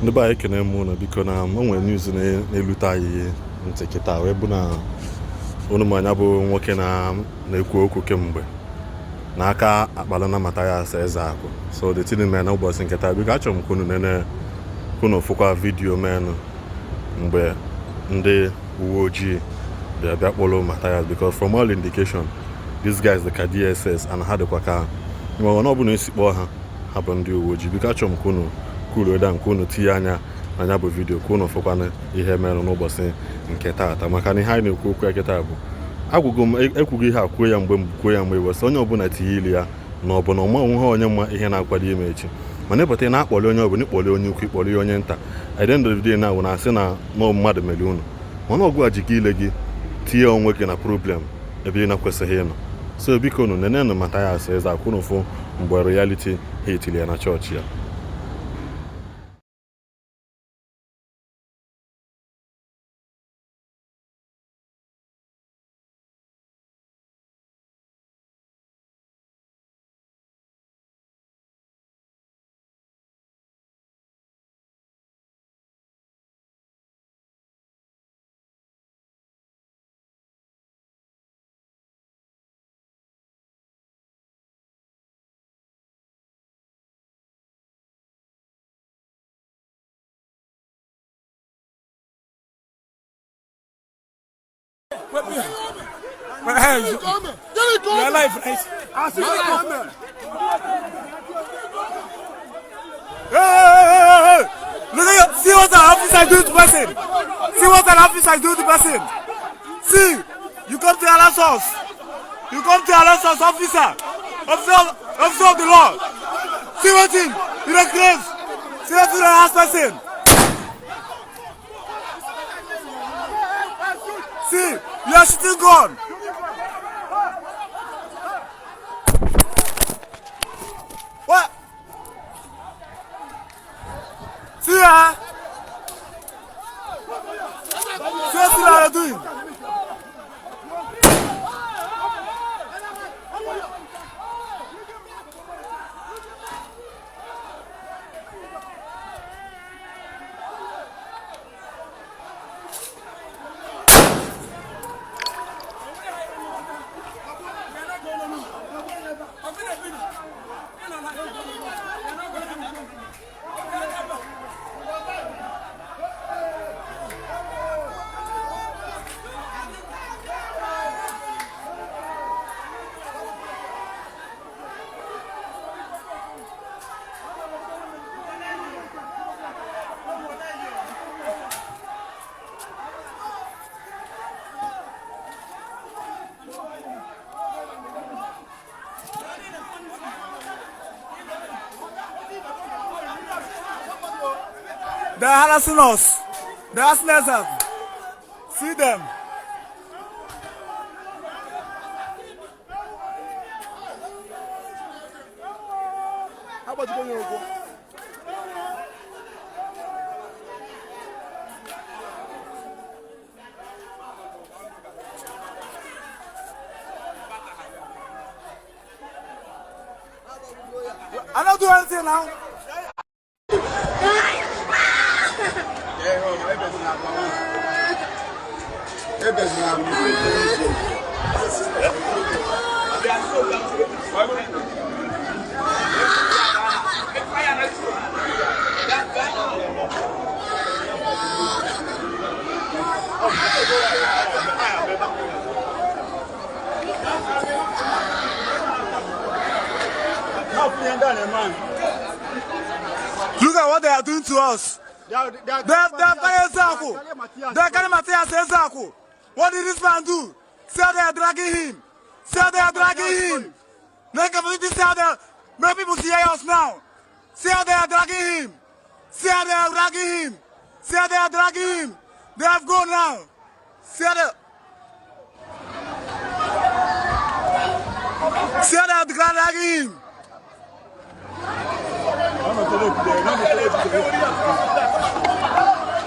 ndị be anyị ekene m ụnụ biko na m nwere news na-elute anyị ntị kịta wee bụ na unu ma anya bụ nwoke na-ekwu okwu kemgbe n'aka akpala na Mathias Ezeaku. So the thing mere na ụbọchị nke taa biko achọrọ m ka unu nene unu fụkwa vidiyo menụ mgbe ndị uwe ojii bịa kpọrọ Mathias, because from all indication these guys the DSS and ha dịkwa ka ọ na ọbụla esi kpọọ ha bụ ndị uwe ojii. Biko achọrọ m ka unu kwuru eda nke unu tinye anya anya bụ vidiyo ka unu fụkwana ihe mere n'ụbọchị nke taata, maka na ihe anyị na-ekwu okwu ya kịta bụ agwụgo m ekwughị ihe akwuo ya mgbe kwuo ya mgbe iwesị onye ọbụla tinye ili ya na ọ bụ na ọmanwụ ha onye mma ihe na-akwado ime echi, mana ịpụta na-akpọli onye ọbụla ịkpọli onye ukwu ịkpọli onye nta edendodide na awụ na-asị na mmadụ mere unu, mana ọgwụ ajike ile gị tinye onwe gị na problem ebe ị na-kwesịghị ịnọ. So biko unu nenenụ Mathias Ezeaku unu fụ mgbe reality hitili ya na chọọchị ya. But hey, your life, right? Hey! Look at you. See what an officer do to person. See what an officer do to person. See, you come to harass us. You come to harass us, officer. Officer of the law. See what him. You don't crazy. See what you harass person. See, you are shooting gun. What? See ya. See what you are doing. They're harassing us. They're harassing us. See them. How about you going to go? I don't do anything now. Look at what they are doing to us. They are Ezeaku. They are carrying Mathias Ezeaku. What did this man do? See how they are dragging him. See how they are dragging him. Make people see us now. See how they are dragging him. See how they are dragging him. See how they are dragging him. They have gone now. See how they are dragging him.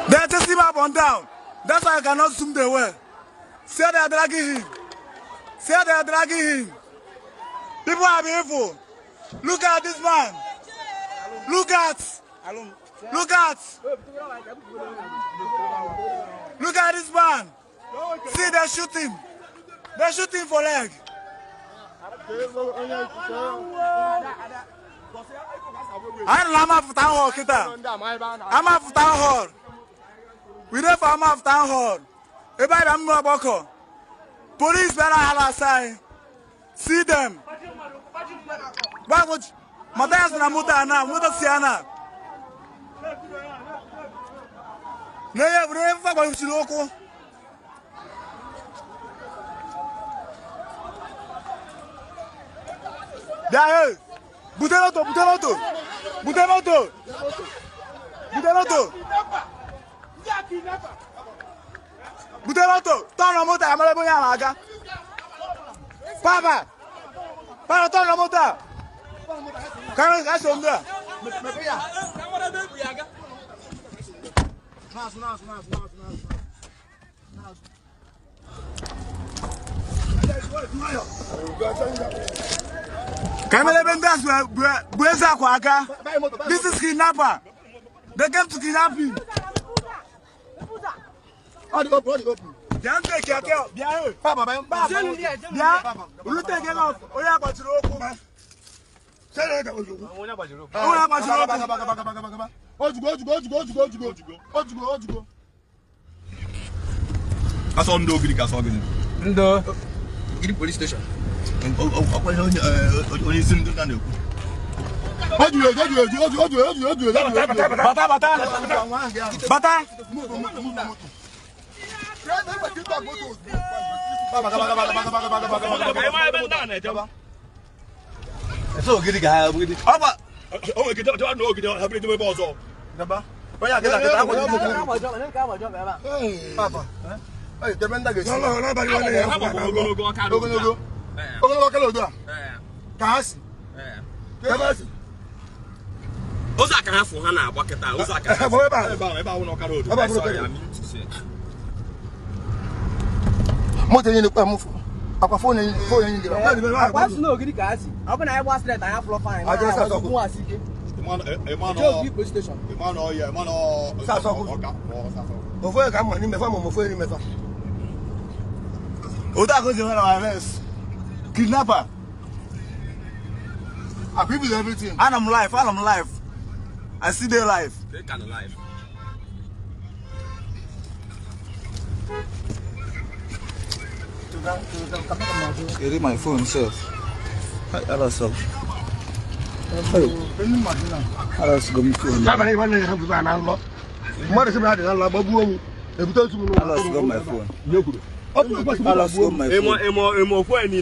They're testing him up and down. That's why I cannot zoom the way. See how they are dragging him. See how they are dragging him. People are evil. Look at this man. Look at. Look at this man. See, they're shooting. They're shooting for leg. I'm after town hall, Kita. I'm after town hall. We there for after town hall. Everybody, I'm going to police better harass. See them. Mathias Ezeaku Ejiofor. There, Buteloto. Turn on motor, I'm going to Papa, turn on motor. Come on, guys, on there. This is kidnapper. They came to kidnapping. Iri police station. Kidnapper. I people everything. And I'm live. I see their life. They kind of live. Get in my phone, sir. Hello, sir. Hello, sir. My phone.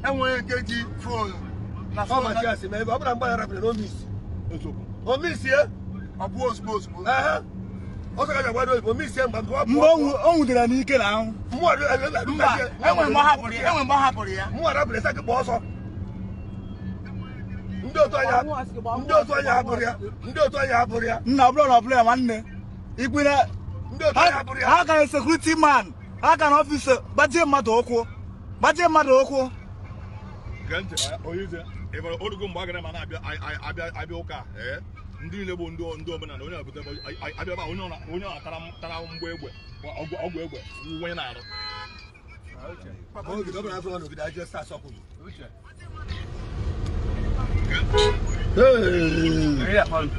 And when you get phone, Mathias Ezeaku Ejiofor miss here. Also, I got miss him, but what owned the Nika now? More how can a security man? How can officer? Baje Madoko. Ndi Igbo ndị omenala onye abụta abịaba onye tara mgbe egbe ọgwụ egbe onye na-arụ.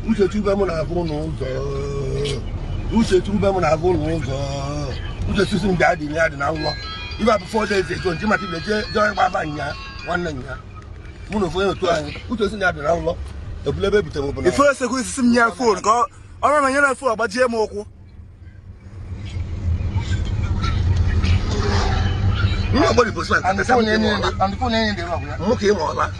Uche tube m na-agụ n'ụzọ. Uche tube m na-agụ n'ụzọ. Uche sisi m ga-adị ya dị na nwa. Ibe abụ 4 days ago nji mati je gbaba nya nwanne nya. Mụ na ofonye otu anyị. Uche sisi na-adị na nwa. Ebulebe ebute m obodo. Ife sekwu isi m nye phone ka ọrụ m nyere phone agbajie m ụkwụ. Nwa gbori posman. And the phone any dey wrong. Mụ ka ị ma ọla.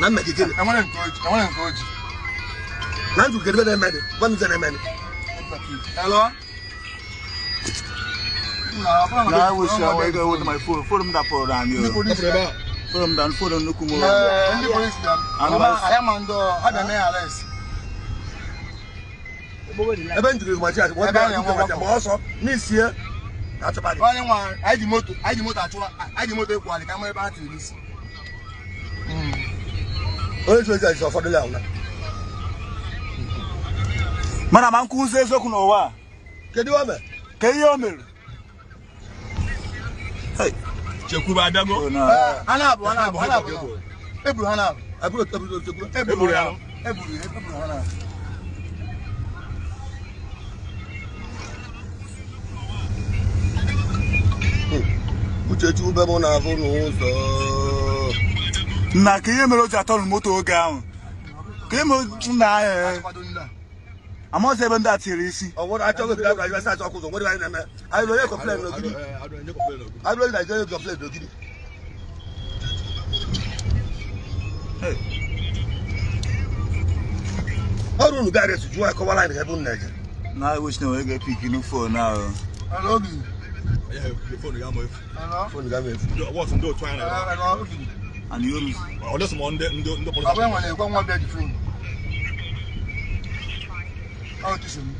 Na mmekike I want to go. na ndụ gere na mede kwanu zere mede. Hello? I wish I go with my phone. Phone that for down here. Phone down, phone on Nukumo. I am under arrest. Ebe nduru ma cha wa ba ma ọsọ n'isie atụbadị. Onye nwa I di moto ekwali ka mo ebe atụ isi. Onye so isi ụfọdụ la ụna. Mana ma nkuzi eziokwu n'ụwa. Kedu o me? Ka ihe o mere. Chekwuba abịago. Ana abụ. Eburu ha na abụ. Eburu ya. Eburu ha na abụ. Uche tube m na-agụ n'ụzọ. Na ka ihe mere o ji atọrọ moto oge ahụ. Ka ihe mere nna ya. Amosi ebe ndị a tiri isi. Ọwụrụ achọghị ka agwa sa achọ kwụzọ nwere anyị na-eme. Anyị onye complain n'ogidi. Anyị onye na-eje complain n'ogidi. Ọrụ unu gara esu jụọ akọwara anyị ebe unu na-eje. Na wish na we get pick no phone now. Hello. Yeah, the phone ga mo efu. Hello. Phone ga mefu. What ndo try na. Hello. And you lose. Ọ dịsị m ndị police. Abụọ nwere ekwe nwa bịa di phone. Ọ tụsị m.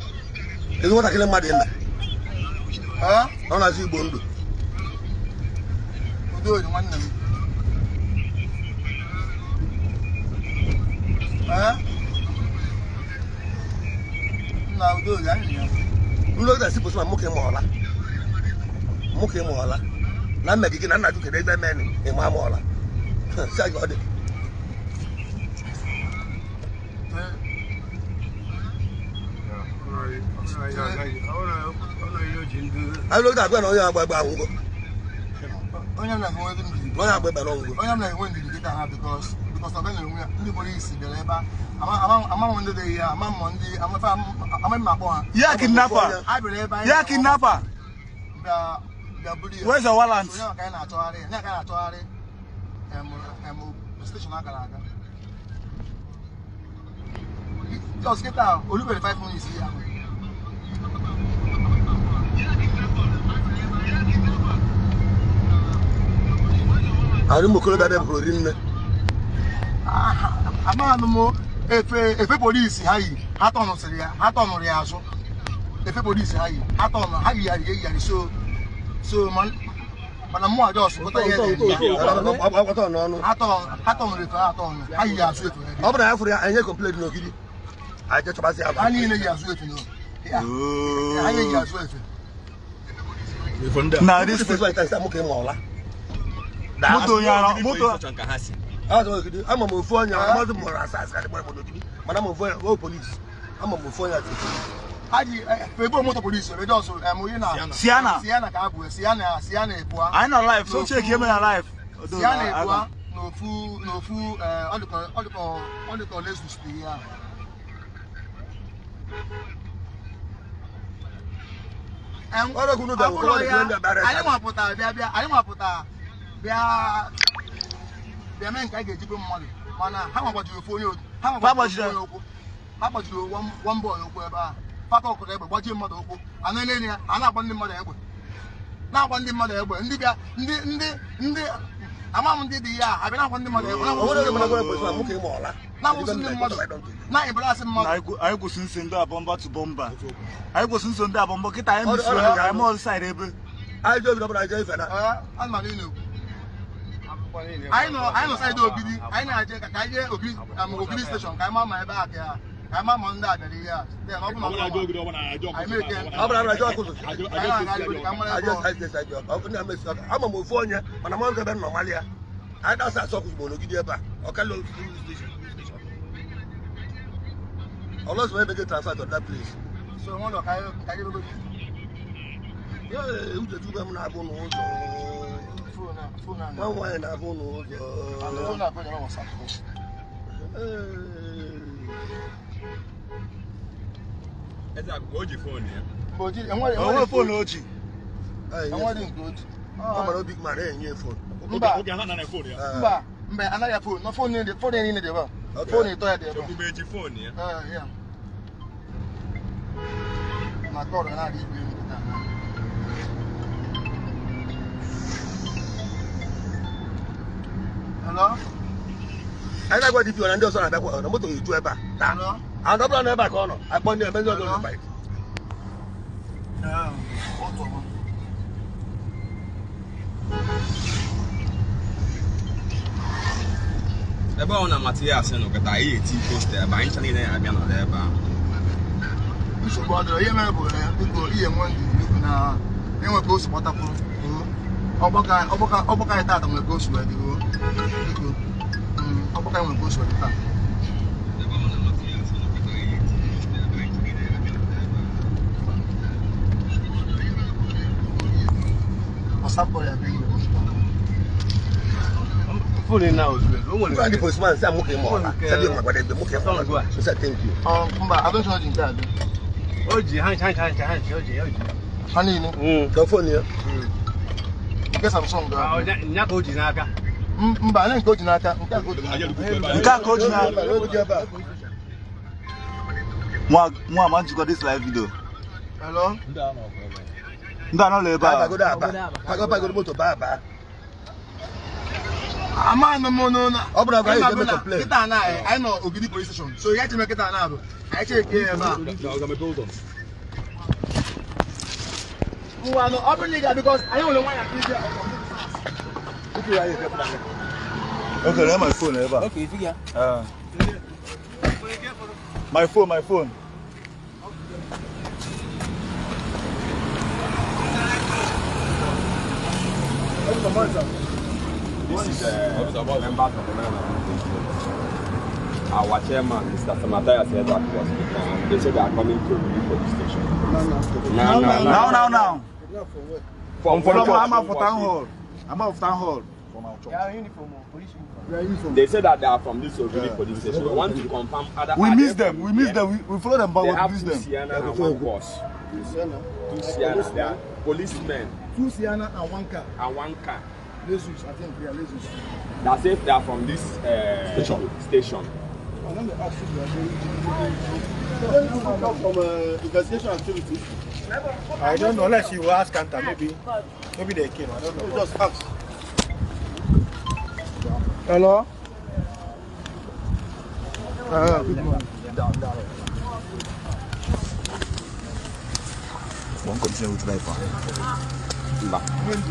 Ezi nwatakịrị mmadụ ịna. Ọ na-azụ Igbo ndụ. Udo dị nwanne m. Na udo dị anyị ya. Ụlọ ga-asị posma mụ ka ịma ọla. Mụ ka ịma ọla. Na mmegige na nna gị kere ebe meni ịma ama ọla. Si agị ọ dị. Anyị lụrụ agwa na onye agba ngwo. Onye m na-enwe ego ndidi. Onye agba ngwo. Onye m na-enwe ndidi kịta ha because ọ na-enwe ya ndị polisi bịara ebe a ama ndị dị ya ama mmụ ndị ama mma akpọ ha. Ya kidnapper. Ha bịara ebe anyị. Ya kidnapper. Bịa buru ya. Where's the warrant? Onye aka anyị na-achọgharị station agara aga. Just kịta olubere 5 minutes ya. Anyị mokoro dade bụrụ rinne. Amaghị m efe polisi ha yi ha tọnụrụ ya azụ. Efe polisi ha yi ha yigharị so mana mmụọ ajọs ha tọnụrụ efe ha yi azụ efe. Ọ bụrụ na ya fụrụ ya anyị complain n'ogidi. Anyị chọbazi ya. Ha niile yi azụ efe ha yi azụ efe. Na this is like mụ ka ịma ọla. moto ya moto. Ama m ofu onye amadụ mụrụ asasị adịgbara m n'ogidi mana m ofu onye o polisi ama m ofu onye atị. Ha ji ebe moto polisi ebe jọs onye na Siana ka abụ Siana ebua. Anyị na live so check eme na live. Siana ebua n'ofu ọ dịka Lexus dị ya. Anyị nwapụta bịa mee nke a ga-ejibe mmadụ mana ha gbajiri ofu onye okwu ha gbajiri one boy okwu ebe a pata ọkụrụ egbe gbajie mmadụ okwu a na-ele ya a na-agba ndị mmadụ egbe ndị bịa ndị ama m ndị dị ya abịa na-agba ndị mmadụ egbe na-agbụsị ndị mmadụ na-eberasị mmadụ. Anyị kwụsị nso ndị abọmba to bomba. Anyị kwụsị nso ndị abọmba kịta anyị mesiri anyị ma ọzọ side ebe. Anyị jee obi na ife na. Ana m na-ekwu I know side Obidi. I know I get Obidi station. I am my back here. I'm on that area. Then I make it. I'm a Mufonia, and I'm on the Normalia. I don't have something to do about. Okay, station. I'll also make a transfer to that place. So, one of I who the two them have on one way and I've on It's a good phone here. But and what phone OG? I want it good. I'm a big man in your phone. Okay, I'm not a phone here. Another phone. No phone in the phone in the phone is there. So you made your phone here. Yeah. My God, and I did hello? I know what if you understand that one. I'm going to do it back. Hello? I'm not going to back on. I want to amend the fight. Ebe ọ na Mathias no kata ihe ti poster ba ncha niile abịa na ebe a. Nsogbu adịrọ ihe mere bụ biko ihe nwe ndị na enwe ka o si kpọtapụrụ ọgbaka anyị taata nwere ka o si wee dịgo biko ọgbaka nwere ka o si wee dị taa. Ọsapụ ya bụ ihe. Now, the postman said, "Muke more." Said, "You must be muke more." She said, "Thank you." I don't know the Oji, Oji. Honey, the phone here. Guess I'm song. Nya ko Oji n'aka. Mba, na go n'aka. Nka go n'aka. Mwa man you got this live video. Hello? Nda no le ba. Go da ba. Go ba go moto ba ba. I'm on the mono. I know Ogidi police station. So you have to make it an hour. I take care of that. Because I don't know why I Okay, that's my phone. Okay, figure. My phone. This is members of Omenala. Our chairman, Mr. Mathias Ezeaku was speaking. They said they are coming to the police station. Now. I'm out for town hall. They said that they are from this police station. We want to confirm other. We miss them. We follow them, but we miss them. Sienna and one boss. Two Sienna. They are policemen. 2 Sienna and 1 car. And 1 car. Lesus, I think we are Lesus. That's if they are from this station. Let me ask you, from investigation activities? I don't know, unless you will ask Kanta, maybe they came, I don't know. Just ask. Hello? Good morning. Won't continue with life.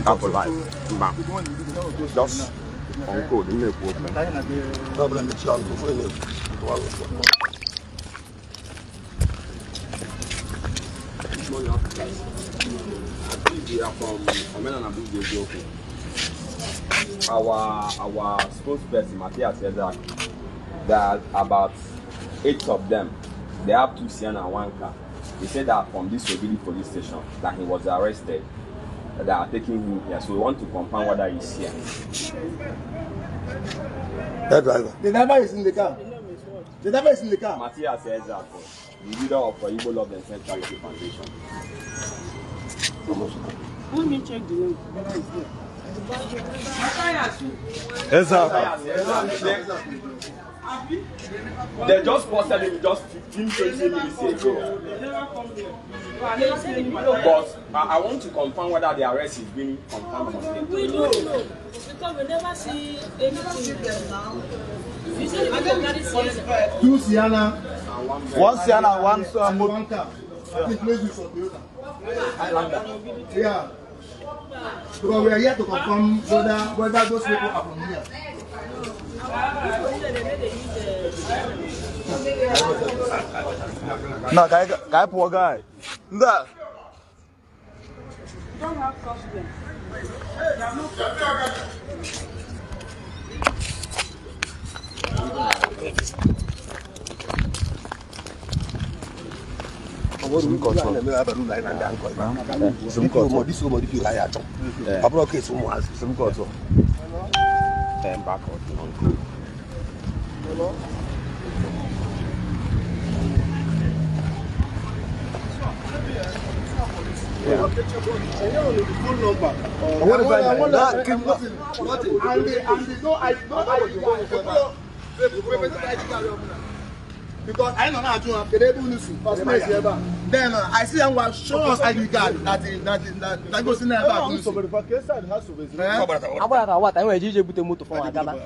Apple life. Just on code, you make work. We are from Omenala Igbo. Our spokesperson, Mathias Ezeaku, there are about 8 of them. They have 2 Sienna and 1 car. They said that from this Obidi police station that he was arrested. They are taking him here, so we want to confirm whether he's here. That driver. The driver is in the car. The driver is in the car. Mathias Ezeaku, the leader of Igbo Land and Centrality Foundation. Let me check the name. They just posted him just 15-20 minutes ago. But I want to confirm whether the arrest is being confirmed. We don't know. Because we never see anything now. You said you 2 Sienna. 1 Sienna and 1 car. I think Lesus or Toyota. Yeah. Because we are here to confirm whether those people are from here. No, guy, poor guy. That. Don't have costume. Some culture. Back out. Because I don't know how to have the then I see them was show us ID card that goes in there back. What? I will DJ put a motor for Agama.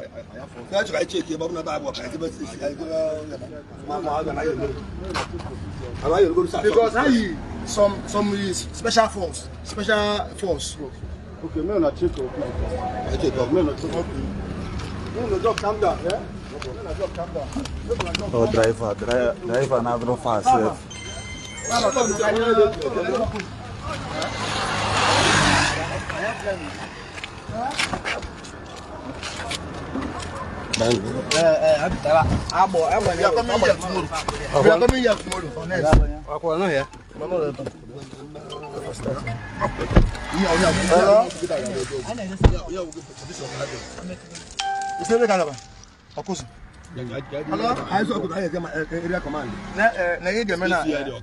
That's right, check your bubble about Because I some special force. Okay, no, not check. I check. No, job calm down, yeah? Oh, driver, now no fast.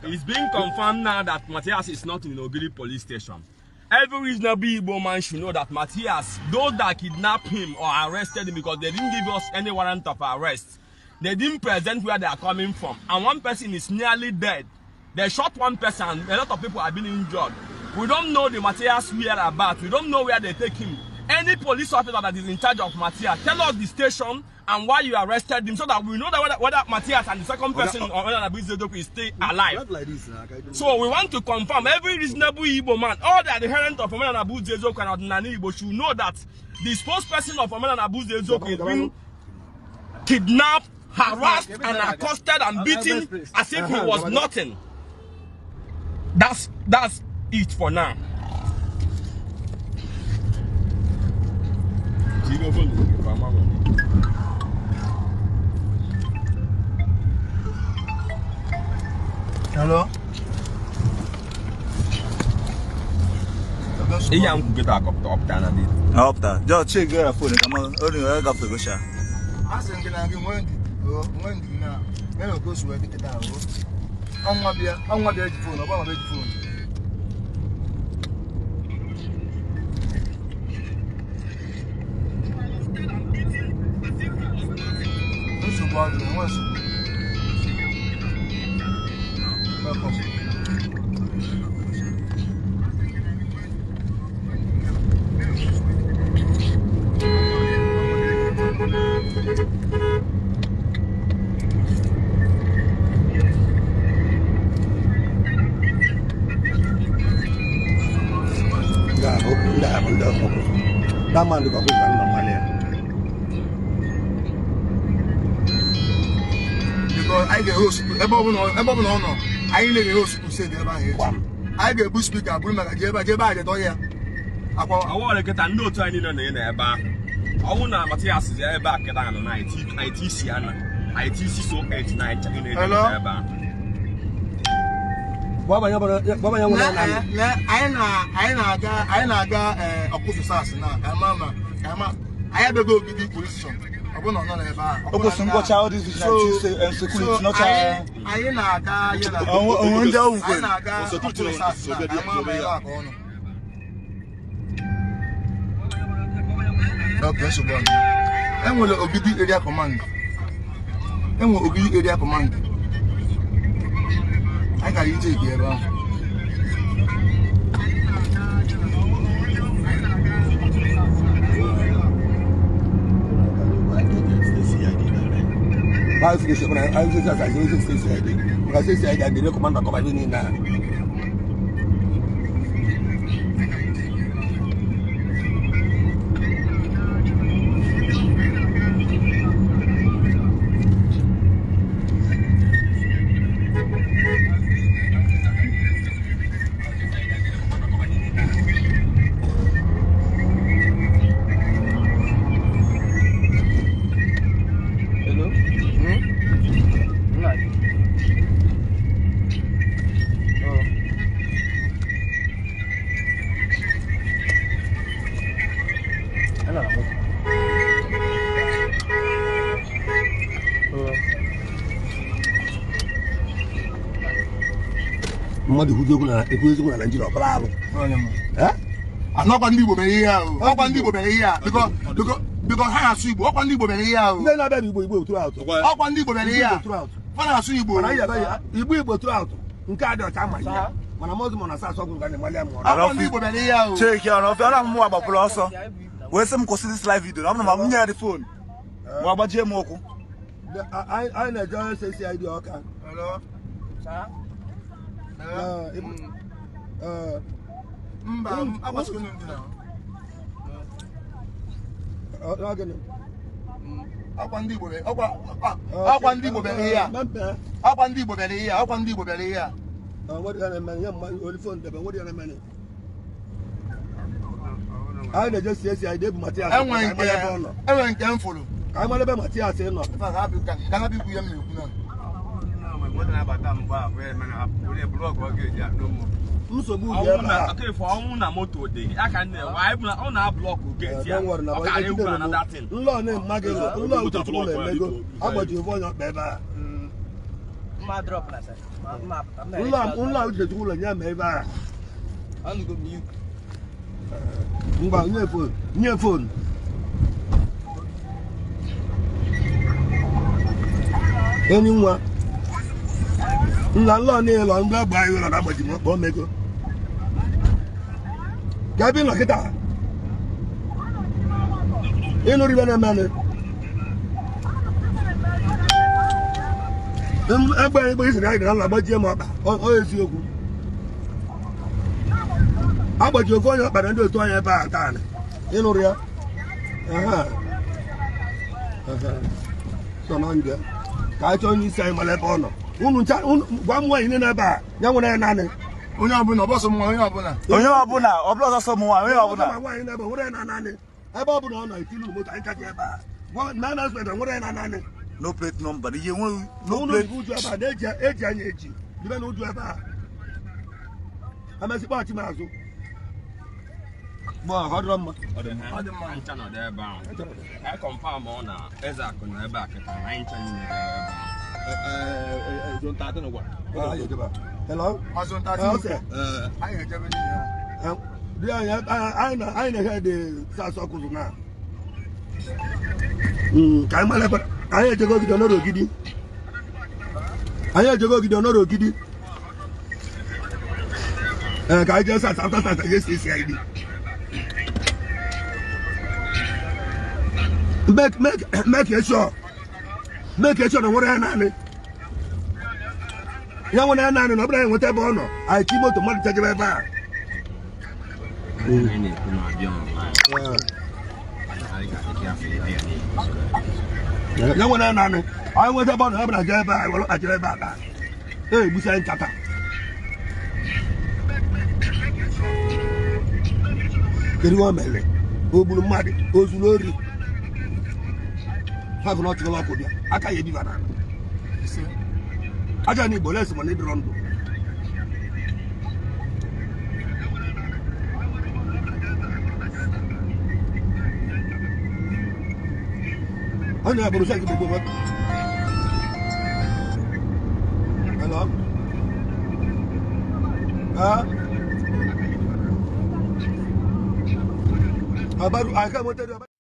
It's being confirmed now that Mathias is not in Ogiri police station. Every reasonable Igbo man should know that Mathias, those that kidnapped him or arrested him because they didn't give us any warrant of arrest, they didn't present where they are coming from. And one person is nearly dead. They shot one person and a lot of people have been injured. We don't know the Mathias whereabouts. We don't know where they take him. Any police officer that is in charge of Mathias, tell us the station and why you arrested him so that we know that whether Mathias and the second person Omenala Igbo is still alive. So we want to confirm every reasonable Igbo man, all the adherents of Omenala Igbo and Ordinary Igbo should know that the spokesperson of Omenala Igbo is being kidnapped, harassed, and accosted and beaten as if he was nothing. That's it for now. Hello? Up there. Just check your phone. Come on. Only I got to go share. I think I can when now. When go to edit it out. On my phone, about my phone. That man look because I get host, I need a host to say the here. I get bush speaker, bring my jeba the door here. I want to get a note I need on the neighbor. I want to Mathias is there back at the night. ITC so 8-9 in the neighbor. Baba I okpu sas na mama I have to go to the police station. I will not know about. Okpu go child this and security not child. I na-aga ya na. Onde ukwe. Okay, so bon. Enwere Ogidi area command. I got you take here, bro. I recommend mmadụ kwuziokwu na ekwuziokwu na Naịjirịa ọbara arụ anọkwa ndị Igbo mere ihe ahụ ọkwa ndị Igbo mere ihe a biko ha na-asụ Igbo ọkwa ndị Igbo mere ihe ahụ ndị na-abịa Igbo tụrụ atụ ọkwa ndị Igbo mere ihe a ha na-asụ Igbo Igbo tụrụ atụ nke a dị ọcha ma ya mana mọzụ na asasọ ọgwụ ga na-emali ya ọkwa ndị Igbo mere ihe ahụ cheki ya n'ofe ọra mmụọ agbapụrụ ọsọ wee sị m kwụsị this live video na ọ bụrụ ma m nye ya dị fon ma agbajie m ụkwụ anyị na-eje onye sesi ID ọka mba agbasịkwa ndị na ọkwa ndị Igbo mere ọkwa ndị Igbo mere ihe a ọkwa ndị Igbo mere ihe a ọkwa ndị Igbo mere ihe a anyị na-eje si esi anyị ebu Mathias enwere nke m fụrụ ka anyị mara ebe Mathias nọ nsogbu dị ebe a ọnwụ na moto dị aka ọ na-ablọkụ geti ya ọ ka egwu na datin nlọ na-ema gị nlọ Uchechukwu na-emego agbajiri ụfọ onye ọkpa ebe a nlọ Uchechukwu na nye ma ebe a ngwa nye fon enyi nwa nla nlọ n'ịlọ ndị agba anyị ụlọ na-agbaji m ọkpa omego gabi nọ kịta ịnụrụ ibe na-emenụ egbe egbe isi na anyị gara nla gbajie m ọkpa ọ eziokwu agbaji ofe onye ọkpara ndị otu onye ebe a taa ịnụrụ ya so na ndị ka anyị chọọ onye isi anyị mara ebe ọ nọ unu ncha gwa m nwaanyị n'ebe a ya nwere ya naanị onye ọbụla ọbọsọ m onye ọbụla ọbụla ọsọsọ m nwaanyị onye ọbụla nwaanyị n'ebe nwere ya na naanị ebe ọ bụla ọ nọ itilu moto anyị kacha ebe a na na-asụpeta nwere ya na naanị no plate number ihe nweghị no ụlọ plate uju ebe a na-eji anya eji ibe na uju ebe a amesị kpọghachi m azụ ọ dịrọ mma ọ dị mma ncha nọ ebe ahụ anyị kọnfam ọ na Ezeaku nọ ebe a kịta na anyị ncha niile ebe hello anyị na-ehe dị sasọkụzụ na ka anyị mara anyị ejego ogidi ọnọrọ ogidi ka anyị jee sasa afta sasa ga esi ID make sure na nwere ya naanị ya nwere ya naanị na ọ bụla ya nweta ebe ọ nọ anyị chi moto mmadụ chajebe ebe a ya nwere ya naanị anyị nweta ebe ọ nọ ya bụla jee ebe a were kpachiri ebe a ka egbusi anyị nkata kedu o mere o gburu mmadụ o zuru ori ha bụ na ọ chụrụ ọkụ bịa aka ya ebiba na aja na Igbo lesi mana ịdịrọ ndụ onye ya bụrụ seki gbogbo hello abaru aka motere